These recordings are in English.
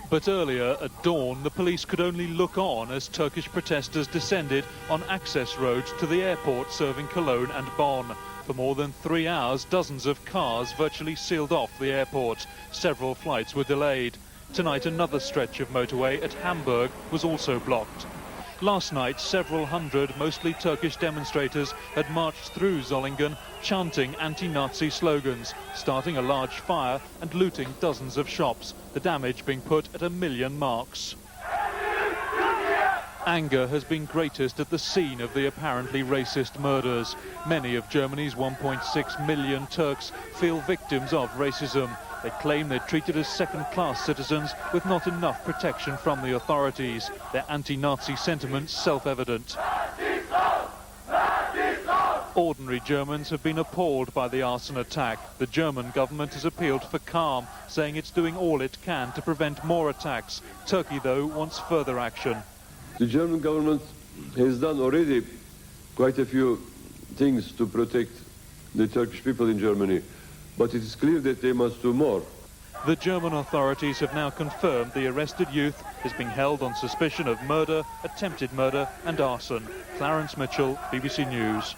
But earlier at dawn, the police could only look on as Turkish protesters descended on access roads to the airport serving Cologne and Bonn. For more than 3 hours, dozens of cars virtually sealed off the airport. Several flights were delayed. Tonight, another stretch of motorway at Hamburg was also blocked. Last night, several hundred, mostly Turkish demonstrators had marched through Zollingen, chanting anti-Nazi slogans, starting a large fire and looting dozens of shops, the damage being put at 1 million marks. Anger has been greatest at the scene of the apparently racist murders. Many of Germany's 1.6 million Turks feel victims of racism. They claim they're treated as second-class citizens with not enough protection from the authorities. Their anti-Nazi sentiments self-evident. Ordinary Germans have been appalled by the arson attack. The German government has appealed for calm, saying it's doing all it can to prevent more attacks. Turkey, though, wants further action. The German government has done already quite a few things to protect the Turkish people in Germany, but it is clear that they must do more. The German authorities have now confirmed the arrested youth is being held on suspicion of murder, attempted murder and arson. Clarence Mitchell, BBC News.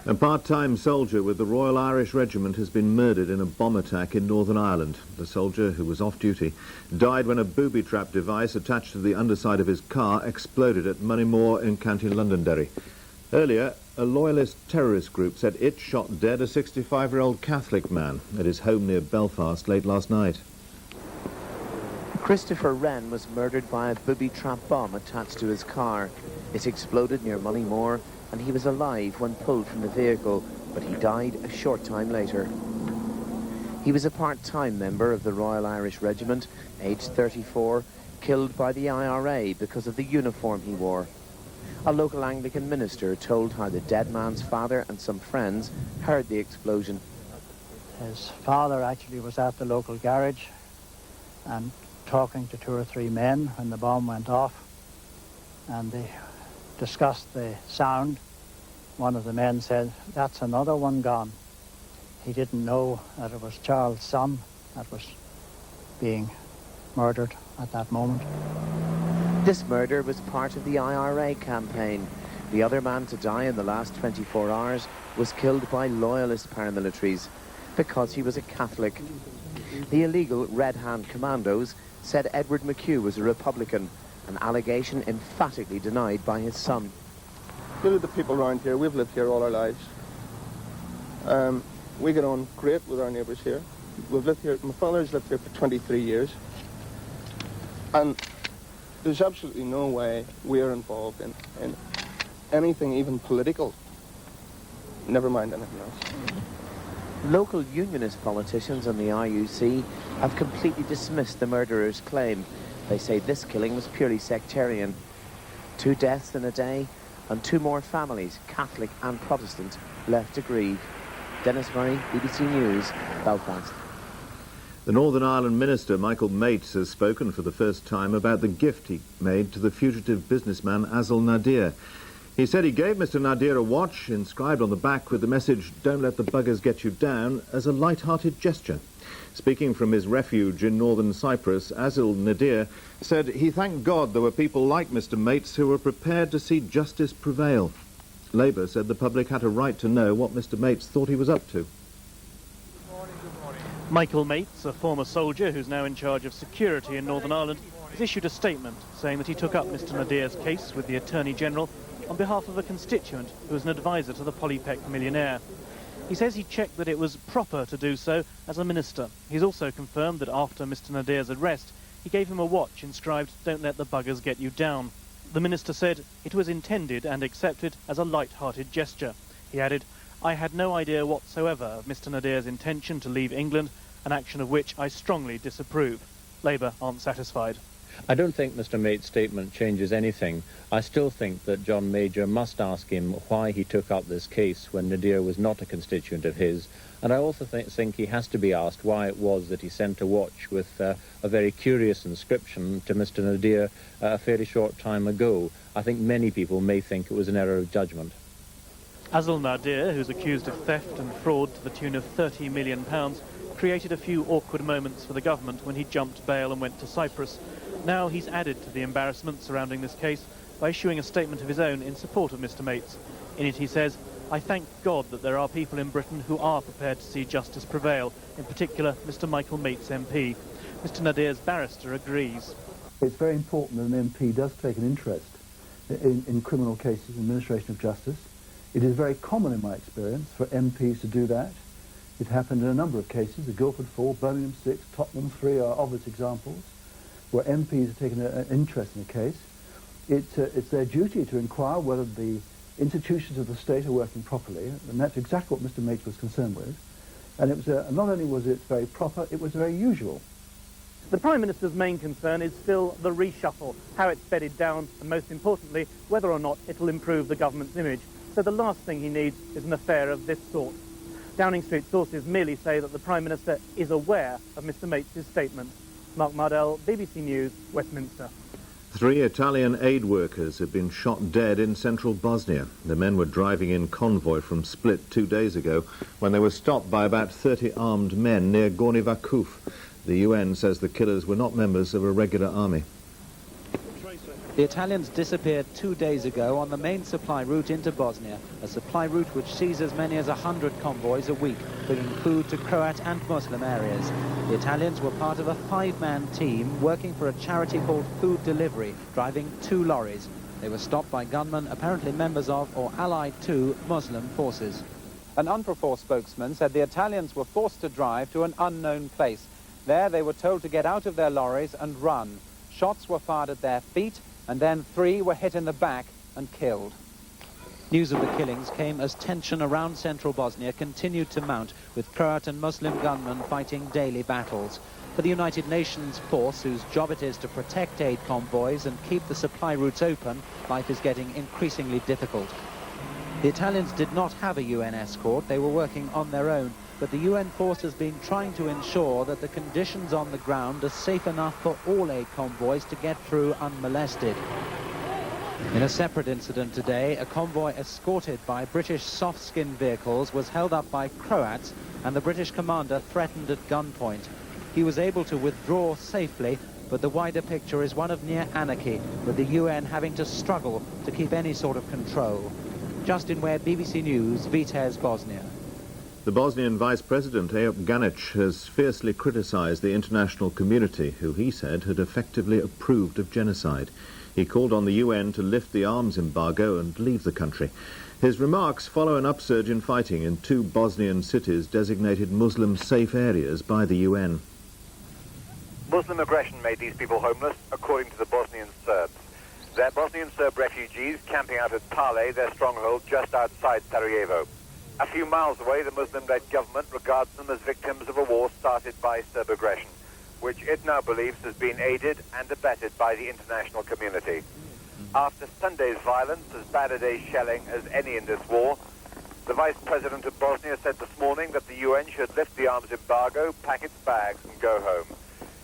A part-time soldier with the Royal Irish Regiment has been murdered in a bomb attack in Northern Ireland. The soldier, who was off-duty, died when a booby-trap device attached to the underside of his car exploded at Moneymore in County Londonderry. Earlier, a loyalist terrorist group said it shot dead a 65-year-old Catholic man at his home near Belfast late last night. Christopher Wren was murdered by a booby-trap bomb attached to his car. It exploded near Moneymore, and he was alive when pulled from the vehicle, but he died a short time later. He was a part-time member of the Royal Irish Regiment, aged 34, killed by the IRA because of the uniform he wore. A local Anglican minister told how the dead man's father and some friends heard the explosion. His father actually was at the local garage and talking to 2 or 3 men when the bomb went off, and they discussed the sound. One of the men said, "That's another one gone." He didn't know that it was Charles' son that was being murdered at that moment. This murder was part of the IRA campaign. The other man to die in the last 24 hours was killed by loyalist paramilitaries because he was a Catholic. The illegal Red Hand Commandos said Edward McHugh was a Republican, an allegation emphatically denied by his son. Look at the people around here. We've lived here all our lives. We get on great with our neighbours here. We've lived here. My father's lived here for 23 years. And there's absolutely no way we're involved in anything even political. Never mind anything else. Local unionist politicians and the IUC have completely dismissed the murderer's claim. They say this killing was purely sectarian. 2 deaths in a day and 2 more families, Catholic and Protestant, left to grieve. Dennis Murray, BBC News, Belfast. The Northern Ireland Minister, Michael Mates, has spoken for the first time about the gift he made to the fugitive businessman Azil Nadir. He said he gave Mr Nadir a watch inscribed on the back with the message, "Don't let the buggers get you down," as a light-hearted gesture. Speaking from his refuge in northern Cyprus, Azil Nadir said he thanked God there were people like Mr Mates who were prepared to see justice prevail. Labour said the public had a right to know what Mr Mates thought he was up to. Michael Mates, a former soldier who's now in charge of security in Northern Ireland, has issued a statement saying that he took up Mr Nadir's case with the Attorney General on behalf of a constituent who was an advisor to the Polypec millionaire. He says he checked that it was proper to do so as a minister. He's also confirmed that after Mr Nadir's arrest, he gave him a watch inscribed, "Don't let the buggers get you down." The minister said it was intended and accepted as a light-hearted gesture. He added, "I had no idea whatsoever of Mr Nadir's intention to leave England, an action of which I strongly disapprove." Labour aren't satisfied. I don't think Mr Mates' statement changes anything. I still think that John Major must ask him why he took up this case when Nadir was not a constituent of his. And I also think he has to be asked why it was that he sent a watch with a very curious inscription to Mr Nadir a fairly short time ago. I think many people may think it was an error of judgment. Azil Nadir, who's accused of theft and fraud to the tune of £30 million, created a few awkward moments for the government when he jumped bail and went to Cyprus. Now he's added to the embarrassment surrounding this case by issuing a statement of his own in support of Mr. Mates. In it he says, "I thank God that there are people in Britain who are prepared to see justice prevail, in particular Mr. Michael Mates MP." Mr. Nadir's barrister agrees. It's very important that an MP does take an interest in criminal cases, administration of justice. It is very common in my experience for MPs to do that. It happened in a number of cases. The Guildford 4, Birmingham 6, Tottenham 3 are obvious examples where MPs have taken an interest in a case. It's their duty to inquire whether the institutions of the state are working properly, and that's exactly what Mr. Mates was concerned with. And it was not only was it very proper, it was very usual. The Prime Minister's main concern is still the reshuffle, how it's bedded down, and most importantly, whether or not it'll improve the government's image. So the last thing he needs is an affair of this sort. Downing Street sources merely say that the Prime Minister is aware of Mr. Mates' statement. Mark Mardell, BBC News, Westminster. 3 Italian aid workers have been shot dead in central Bosnia. The men were driving in convoy from Split 2 days ago when they were stopped by about 30 armed men near Gornji Vakuf. The UN says the killers were not members of a regular army. The Italians disappeared 2 days ago on the main supply route into Bosnia, a supply route which sees as many as 100 convoys a week, bringing food to Croat and Muslim areas. The Italians were part of a 5-man team working for a charity called Food Delivery, driving 2 lorries. They were stopped by gunmen apparently members of or allied to Muslim forces. An UNPROFOR spokesman said the Italians were forced to drive to an unknown place. There they were told to get out of their lorries and run. Shots were fired at their feet, and then 3 were hit in the back and killed. News of the killings came as tension around central Bosnia continued to mount, with Croat and Muslim gunmen fighting daily battles. For the United Nations force, whose job it is to protect aid convoys and keep the supply routes open, life is getting increasingly difficult. The Italians did not have a UN escort. They were working on their own, but the UN force has been trying to ensure that the conditions on the ground are safe enough for all aid convoys to get through unmolested. In a separate incident today, a convoy escorted by British soft-skin vehicles was held up by Croats, and the British commander threatened at gunpoint. He was able to withdraw safely, but the wider picture is one of near anarchy, with the UN having to struggle to keep any sort of control. Justin Webb, BBC News, Vitez, Bosnia. The Bosnian Vice President, Ejup Ganic, has fiercely criticised the international community, who he said had effectively approved of genocide. He called on the UN to lift the arms embargo and leave the country. His remarks follow an upsurge in fighting in 2 Bosnian cities designated Muslim-safe areas by the UN. Muslim aggression made these people homeless, according to the Bosnian Serbs. They're Bosnian Serb refugees camping out at Pale, their stronghold just outside Sarajevo. A few miles away, the Muslim-led government regards them as victims of a war started by Serb aggression, which it now believes has been aided and abetted by the international community. After Sunday's violence, as bad a day's shelling as any in this war, the Vice President of Bosnia said this morning that the UN should lift the arms embargo, pack its bags and go home.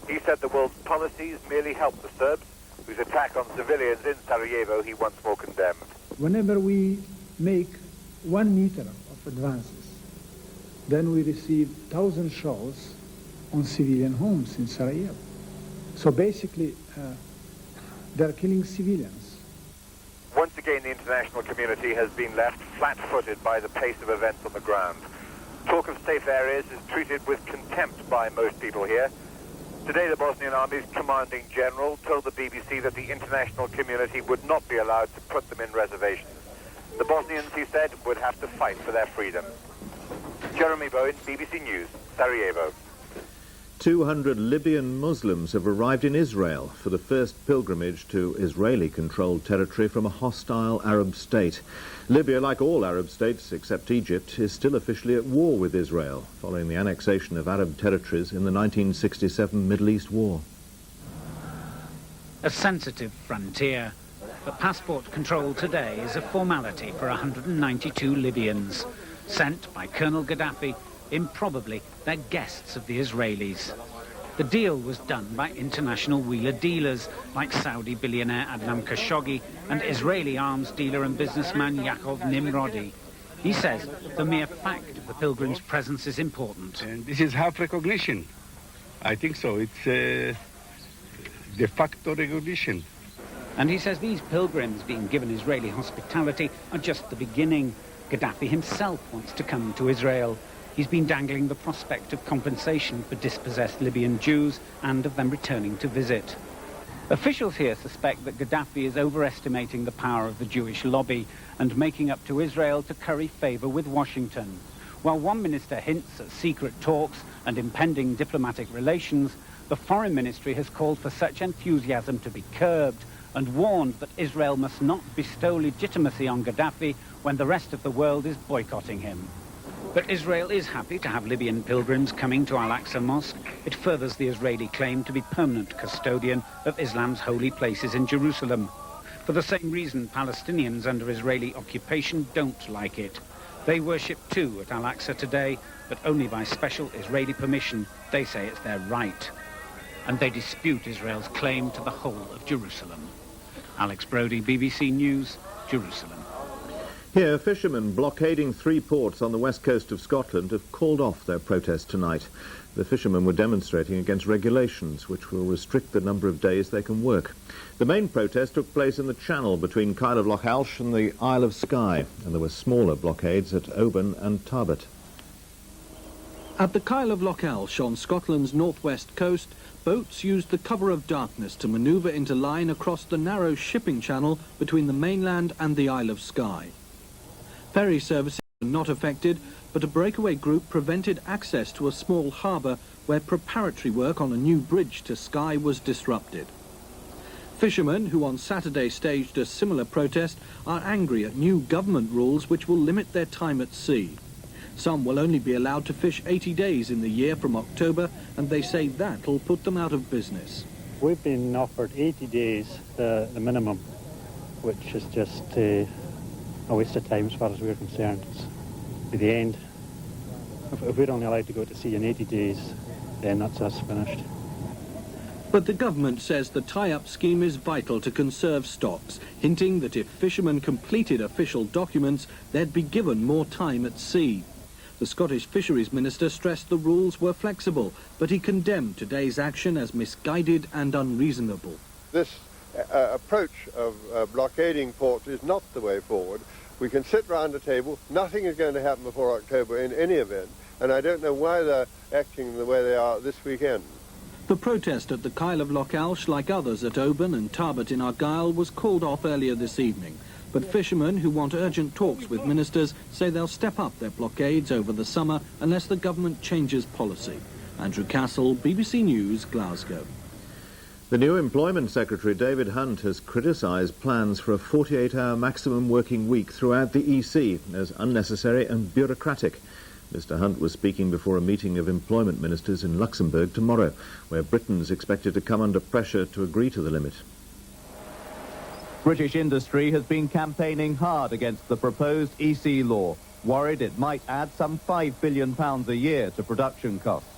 He said the world's policies merely help the Serbs, whose attack on civilians in Sarajevo he once more condemned. Whenever we make 1 meter of advances, then we receive 1,000 shells on civilian homes in Sarajevo. So basically, they're killing civilians. Once again, the international community has been left flat-footed by the pace of events on the ground. Talk of safe areas is treated with contempt by most people here. Today, the Bosnian Army's commanding general told the BBC that the international community would not be allowed to put them in reservations. The Bosnians, he said, would have to fight for their freedom. Jeremy Bowen, BBC News, Sarajevo. 200 Libyan Muslims have arrived in Israel for the first pilgrimage to Israeli-controlled territory from a hostile Arab state. Libya, like all Arab states except Egypt, is still officially at war with Israel, following the annexation of Arab territories in the 1967 Middle East War. A sensitive frontier, but passport control today is a formality for 192 Libyans, sent by Colonel Gaddafi, improbably they're guests of the Israelis. The deal was done by international wheeler dealers like Saudi billionaire Adnan Khashoggi and Israeli arms dealer and businessman Yaakov Nimrodi. He says the mere fact of the pilgrims' presence is important. And this is half recognition. I think so. It's de facto recognition. And he says these pilgrims being given Israeli hospitality are just the beginning. Gaddafi himself wants to come to Israel. He's been dangling the prospect of compensation for dispossessed Libyan Jews and of them returning to visit. Officials here suspect that Gaddafi is overestimating the power of the Jewish lobby and making up to Israel to curry favour with Washington. While one minister hints at secret talks and impending diplomatic relations, the Foreign Ministry has called for such enthusiasm to be curbed and warned that Israel must not bestow legitimacy on Gaddafi when the rest of the world is boycotting him. But Israel is happy to have Libyan pilgrims coming to Al-Aqsa Mosque. It furthers the Israeli claim to be permanent custodian of Islam's holy places in Jerusalem. For the same reason, Palestinians under Israeli occupation don't like it. They worship too at Al-Aqsa today, but only by special Israeli permission. They say it's their right. And they dispute Israel's claim to the whole of Jerusalem. Alex Brody, BBC News, Jerusalem. Here, fishermen blockading 3 ports on the west coast of Scotland have called off their protest tonight. The fishermen were demonstrating against regulations which will restrict the number of days they can work. The main protest took place in the Channel between Kyle of Lochaelsh and the Isle of Skye, and there were smaller blockades at Oban and Tarbet. At the Kyle of Lochaelsh on Scotland's northwest coast, boats used the cover of darkness to manoeuvre into line across the narrow shipping channel between the mainland and the Isle of Skye. Ferry services were not affected, but a breakaway group prevented access to a small harbour where preparatory work on a new bridge to Skye was disrupted. Fishermen, who on Saturday staged a similar protest, are angry at new government rules which will limit their time at sea. Some will only be allowed to fish 80 days in the year from October, and they say that'll put them out of business. We've been offered 80 days, the minimum, which is just a waste of time as far as we're concerned. At the end, if we're only allowed to go to sea in 80 days, then that's us finished. But the government says the tie-up scheme is vital to conserve stocks, hinting that if fishermen completed official documents, they'd be given more time at sea. The Scottish Fisheries Minister stressed the rules were flexible, but he condemned today's action as misguided and unreasonable. This approach of blockading ports is not the way forward. We can sit round a table, nothing is going to happen before October in any event, and I don't know why they're acting the way they are this weekend. The protest at the Kyle of Lochaelsh, like others at Oban and Tarbet in Argyll, was called off earlier this evening. But fishermen who want urgent talks with ministers say they'll step up their blockades over the summer unless the government changes policy. Andrew Castle, BBC News, Glasgow. The new Employment Secretary, David Hunt, has criticised plans for a 48-hour maximum working week throughout the EC as unnecessary and bureaucratic. Mr Hunt was speaking before a meeting of employment ministers in Luxembourg tomorrow, where Britain's expected to come under pressure to agree to the limit. British industry has been campaigning hard against the proposed EC law, worried it might add some £5 billion a year to production costs.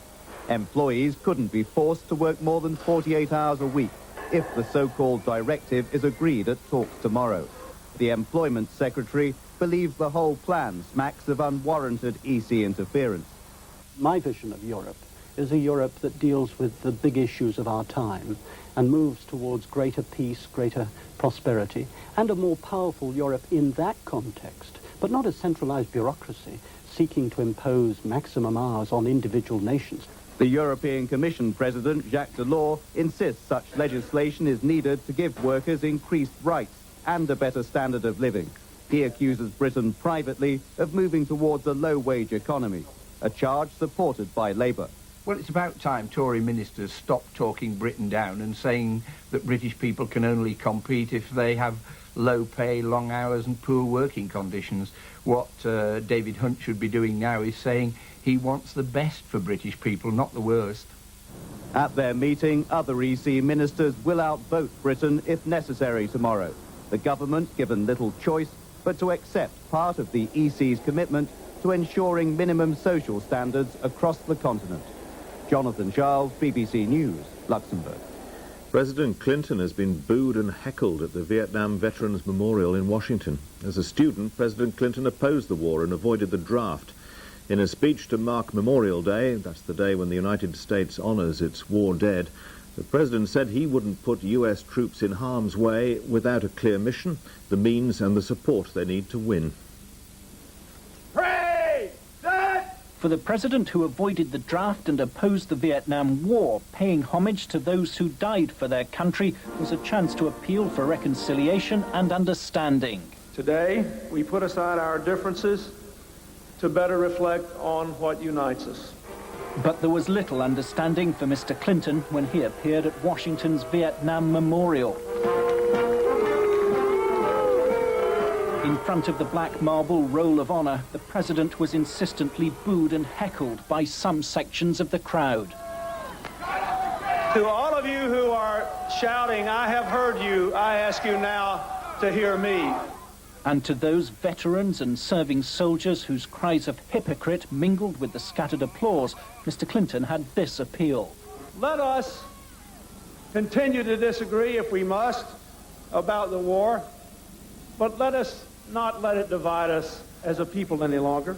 Employees couldn't be forced to work more than 48 hours a week if the so-called directive is agreed at talks tomorrow. The Employment Secretary believes the whole plan smacks of unwarranted EC interference. My vision of Europe is a Europe that deals with the big issues of our time and moves towards greater peace, greater prosperity, and a more powerful Europe in that context, but not a centralized bureaucracy seeking to impose maximum hours on individual nations. The European Commission President, Jacques Delors, insists such legislation is needed to give workers increased rights and a better standard of living. He accuses Britain privately of moving towards a low-wage economy, a charge supported by Labour. Well, it's about time Tory ministers stop talking Britain down and saying that British people can only compete if they have low pay, long hours and poor working conditions. What David Hunt should be doing now is saying he wants the best for British people, not the worst. At their meeting, other EC ministers will outvote Britain if necessary tomorrow. The government given little choice but to accept part of the EC's commitment to ensuring minimum social standards across the continent. Jonathan Charles, BBC News, Luxembourg. President Clinton has been booed and heckled at the Vietnam Veterans Memorial in Washington. As a student, President Clinton opposed the war and avoided the draft. In a speech to mark Memorial Day, that's the day when the United States honors its war dead, the president said he wouldn't put U.S. troops in harm's way without a clear mission, the means and the support they need to win. For the president who avoided the draft and opposed the Vietnam War, paying homage to those who died for their country was a chance to appeal for reconciliation and understanding. Today, we put aside our differences to better reflect on what unites us. But there was little understanding for Mr. Clinton when he appeared at Washington's Vietnam Memorial. In front of the black marble Roll of Honor, the president was insistently booed and heckled by some sections of the crowd. To all of you who are shouting, "I have heard you," I ask you now to hear me. And to those veterans and serving soldiers whose cries of hypocrite mingled with the scattered applause, Mr. Clinton had this appeal. Let us continue to disagree if we must about the war, but let us not let it divide us as a people any longer.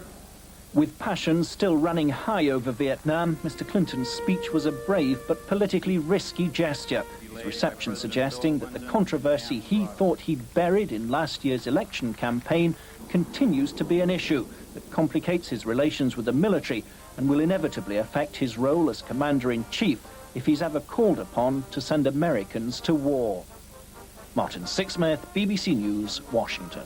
With passions still running high over Vietnam, Mr. Clinton's speech was a brave but politically risky gesture. His reception suggesting that the controversy he thought he'd buried in last year's election campaign continues to be an issue that complicates his relations with the military and will inevitably affect his role as Commander-in-Chief if he's ever called upon to send Americans to war. Martin Sixsmith, BBC News, Washington.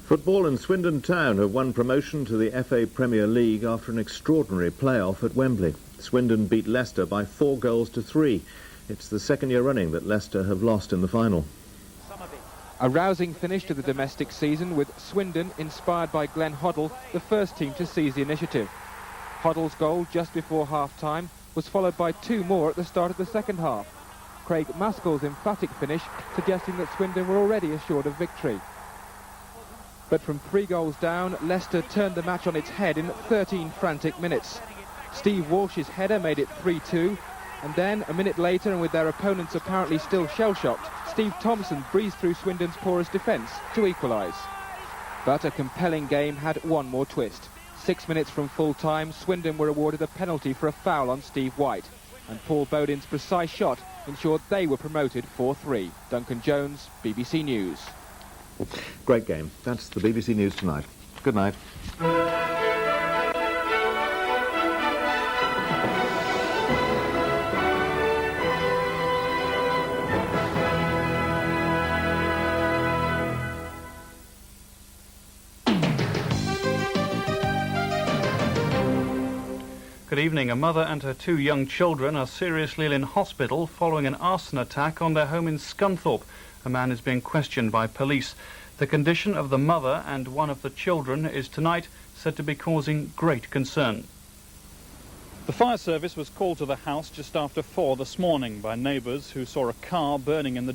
Football and Swindon Town have won promotion to the FA Premier League after an extraordinary playoff at Wembley. Swindon beat Leicester by 4 goals to 3. It's the second year running that Leicester have lost in the final. A rousing finish to the domestic season with Swindon, inspired by Glenn Hoddle, the first team to seize the initiative. Hoddle's goal just before half-time was followed by 2 more at the start of the second half. Craig Maskell's emphatic finish suggesting that Swindon were already assured of victory. But from 3 goals down, Leicester turned the match on its head in 13 frantic minutes. Steve Walsh's header made it 3-2, and then, a minute later, and with their opponents apparently still shell-shocked, Steve Thompson breezed through Swindon's porous defence to equalise. But a compelling game had one more twist. 6 minutes from full-time, Swindon were awarded a penalty for a foul on Steve White, and Paul Bodin's precise shot ensured they were promoted 4-3. Duncan Jones, BBC News. Great game. That's the BBC News Tonight. Good night. Good evening. A mother and her 2 young children are seriously ill in hospital following an arson attack on their home in Scunthorpe. A man is being questioned by police. The condition of the mother and one of the children is tonight said to be causing great concern. The fire service was called to the house just after 4 this morning by neighbours who saw a car burning in the